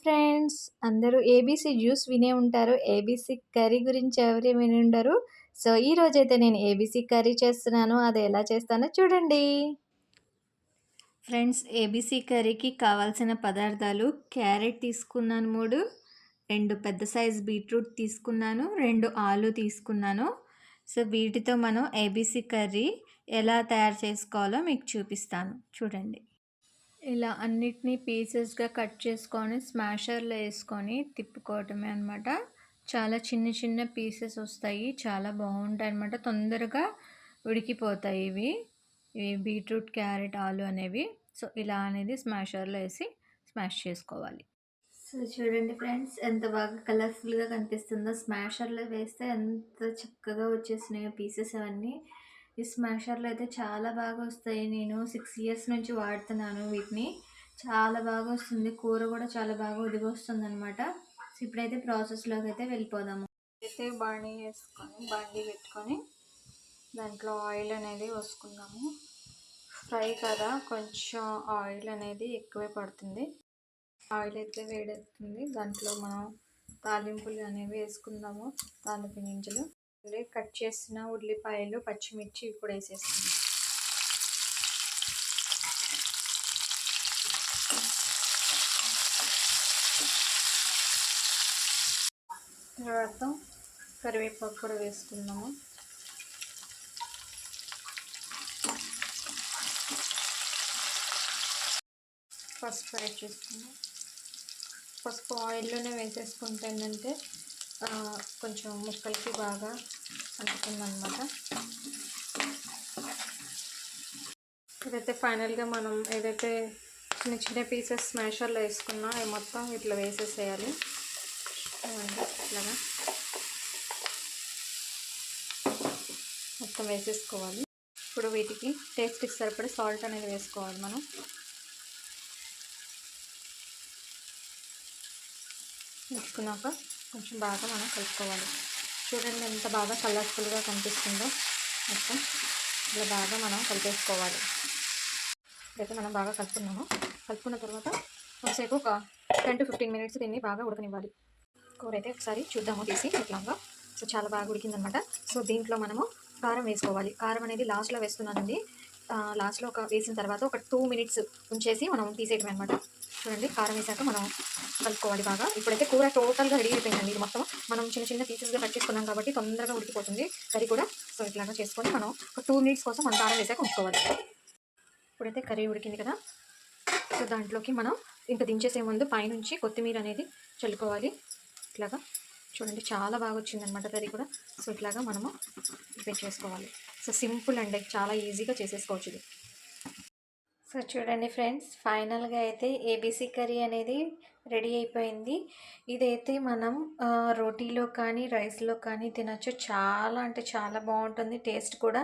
Friends, అందరూ ABC juice వినే ఉంటారు. ఏబీసీ కర్రీ గురించి ఎవరు వినుండరు. సో, ఈరోజైతే నేను ఏబీసీ కర్రీ చేస్తున్నాను. అది ఎలా చేస్తానో చూడండి. ఫ్రెండ్స్, ఏబీసీ కర్రీకి కావాల్సిన పదార్థాలు: క్యారెట్ తీసుకున్నాను 3, 2 పెద్ద సైజ్ బీట్రూట్ తీసుకున్నాను, 2 ఆలు తీసుకున్నాను. సో, వీటితో మనం ఏబీసీ కర్రీ ఎలా తయారు చేసుకోవాలో మీకు చూపిస్తాను చూడండి. ఇలా అన్నిటినీ పీసెస్‌గా కట్ చేసుకొని స్మాషర్‌లో వేసుకొని తిప్పుకోవటమే అనమాట. చాలా చిన్న చిన్న పీసెస్ వస్తాయి. చాలా బాగుంటాయన్నమాట. తొందరగా ఉడికిపోతాయి ఇవి బీట్రూట్, క్యారెట్, ఆలు అనేవి. సో, ఇలా అనేది స్మాషర్‌లో వేసి స్మాష్ చేసుకోవాలి. సో, చూడండి ఫ్రెండ్స్, ఎంత బాగా కలర్ఫుల్‌గా కనిపిస్తుందో. స్మాషర్‌లో వేస్తే ఎంత చక్కగా వచ్చేసినాయో పీసెస్ అవన్నీ. ఈ స్మాషర్‌లో అయితే చాలా బాగా వస్తాయి. నేను 6 ఇయర్స్ నుంచి వాడుతున్నాను వీటిని. చాలా బాగా వస్తుంది. కూర కూడా చాలా బాగా ఉడికొస్తుందనమాట. సో, ఇప్పుడైతే ప్రాసెస్‌లోకి అయితే వెళ్ళిపోదాము. అయితే బాండీ పెట్టుకొని దాంట్లో ఆయిల్ అనేది పోసుకుందాము. ఫ్రై కదా, కొంచెం ఆయిల్ అనేది ఎక్కువే పడుతుంది. ఆయిల్ అయితే వేడెక్కుతుంది. దాంట్లో మనం తాలింపులు అనేవి వేసుకుందాము. తాలింపు గింజలు, కట్ చేసిన ఉల్లిపాయలు, పచ్చిమిర్చి ఇప్పుడు వేసేసుకుందాం. తర్వాత కరివేపాకు కూడా వేసుకుందాము. పసుపు యాడ్ చేసుకుందాం. పసుపు ఆయిల్లోనే వేసేసుకుంటే ఏంటంటే కొంచెం ముక్కలకి బాగా అంటుతుందన్నమాట. ఇదైతే ఫైనల్గా మనం ఏదైతే చిన్న చిన్న పీసెస్ స్మాషర్లో వేసుకున్నా అవి మొత్తం ఇట్లా వేసేసేయాలి. ఇట్లాగా మొత్తం వేసేసుకోవాలి. ఇప్పుడు వీటికి టేస్ట్కి సరిపడే సాల్ట్ అనేది వేసుకోవాలి. మనం వేసుకున్నాక కొంచెం బాగా మనం కలుపుకోవాలి. చూడండి ఎంత బాగా కలర్ఫుల్గా కనిపిస్తుందో. మొత్తం ఇలా బాగా మనం కలిపేసుకోవాలి. ఇదైతే మనం బాగా కలుపుకున్న తర్వాత ఒకసేపు ఒక 10 to 15 మినిట్స్ దీన్ని బాగా ఉడకనివ్వాలి. కూర అయితే ఒకసారి చూద్దాము తీసి ఇట్లాగా. సో, చాలా బాగా ఉడికిందనమాట. సో, దీంట్లో మనము కారం వేసుకోవాలి. కారం అనేది లాస్ట్లో వేస్తున్నానండి. లాస్ట్లో వేసిన తర్వాత ఒక 2 మినిట్స్ ఉంచేసి మనం తీసేయటం అనమాట. చూడండి, కారం వేసాక మనం కలుపుకోవాలి బాగా. ఇప్పుడైతే కూర టోటల్గా రెడీ అయిపోయిందండి. ఇది మొత్తం మనం చిన్న చిన్న పీసెస్గా కట్ చేసుకున్నాం కాబట్టి తొందరగా ఉడికిపోతుంది కర్రీ కూడా. సో, ఇట్లాగా చేసుకొని మనం ఒక 2 మినిట్స్ కోసం మనం కారం వేసాక ఉంచుకోవాలి. ఇప్పుడైతే కర్రీ ఉడికింది కదా. సో, దాంట్లోకి మనం ఇంకా దించేసే ముందు పైనుంచి కొత్తిమీర అనేది చల్లుకోవాలి. ఇట్లాగా చూడండి, చాలా బాగా వచ్చిందనమాట కర్రీ కూడా. సో, ఇట్లాగా మనము ప్రిపేర్ చేసుకోవాలి. సో, సింపుల్ అండి, చాలా ఈజీగా చేసేసుకోవచ్చు ఇది. సో, చూడండి ఫ్రెండ్స్, ఫైనల్గా అయితే ఏబీసీ కర్రీ అనేది రెడీ అయిపోయింది. ఇదైతే మనం రోటీలో కానీ రైస్లో కానీ తినచ్చు. చాలా అంటే చాలా బాగుంటుంది. టేస్ట్ కూడా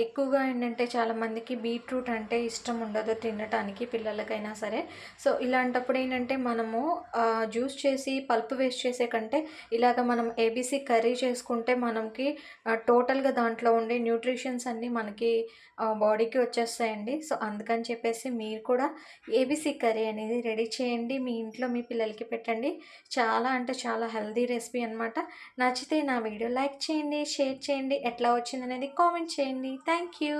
ఎక్కువగా ఏంటంటే చాలామందికి బీట్రూట్ అంటే ఇష్టం ఉండదు తినటానికి, పిల్లలకైనా సరే. సో, ఇలాంటప్పుడు ఏంటంటే మనము జ్యూస్ చేసి పల్పు వేస్ట్ చేసే కంటే ఇలాగ మనం ఏబీసీ కర్రీ చేసుకుంటే మనకి టోటల్గా దాంట్లో ఉండే న్యూట్రిషన్స్ అన్నీ మనకి బాడీకి వచ్చేస్తాయండి. సో, అందుకని చెప్పేసి మీరు కూడా ఏబీసీ కర్రీ అనేది రెడీ చేయండి. మీ ఇంట్లో మీ పిల్లలకి పెట్టండి. చాలా అంటే చాలా హెల్తీ రెసిపీ అనమాట. నచ్చితే నా వీడియో లైక్ చేయండి, షేర్ చేయండి, ఎట్లా వచ్చిందనేది కామెంట్ చేయండి. Thank you.